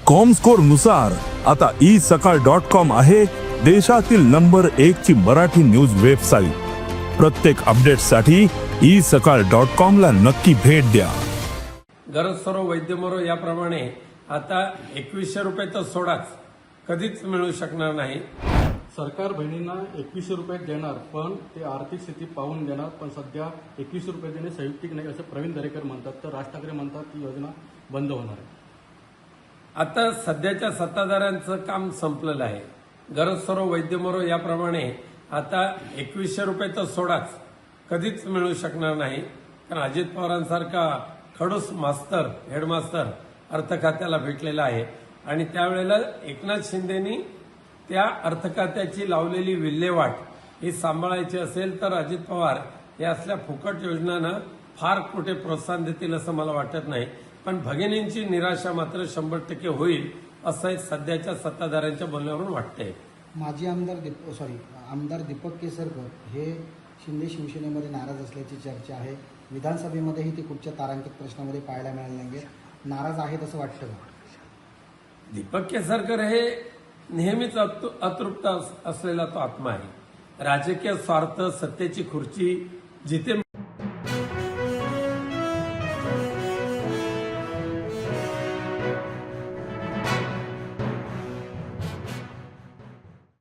Comscore नुसार आता isakal.com आहे देशातील नंबर 1 ची मराठी न्यूज वेबसाईट। प्रत्येक अपडेटसाठी isakal.com ला नक्की भेट द्या। गरज सरो वैद्य मरो याप्रमाणे आता 2100 रुपये तर सोडाच कधीच मिळू शकणार नाही। सरकार बहिणींना 2100 रुपये देणार, पण ते आर्थिक स्थिती पाहून देणार, पण सध्या 2100 रुपये देणे संयुक्तिक नाही असं प्रवीण दरेकर म्हणतात, तर राज ठाकरे म्हणतात ती योजना बंद होणार आहे। आता सध्याच्या सत्ताधाऱ्यांचं काम संपलेलं आहे। गरज सरो वैद्य मरो याप्रमाणे आता 2100 रुपये तर सोडाच कधीच मिळू शकणार नाही, कारण अजित पवारांसारखा खडूस मास्तर हेडमास्टर अर्थ खात्याला भेटलेला आहे आणि त्यावेळेला एकनाथ शिंदेनी त्या अर्थखात्याची लावलेली विल्हेवाट ही सांभाळायची असेल तर अजित पवार या असल्या फुकट योजनांना फार कुठे प्रोत्साहन देतील असं मला वाटत नाही, पण भगिनींची निराशा मात्र 100% होईल असं सध्याच्या सत्ताधाऱ्यांच्या बोलण्यावरून वाटतंय। माजी आमदार दीपक केसरकर हे शिंदे शिवसेनेमध्ये नाराज असल्याची चर्चा आहे। विधानसभेमध्येही ते कुठच्या तारांकित प्रश्नामध्ये पाहायला मिळाले नाही, नाराज आहेत असं वाटतं का? दीपक केसरकर हे नेहमीच अतृप्त असलेला तो आत्मा आहे। राजकीय स्वार्थ, सत्तेची खुर्ची जिथे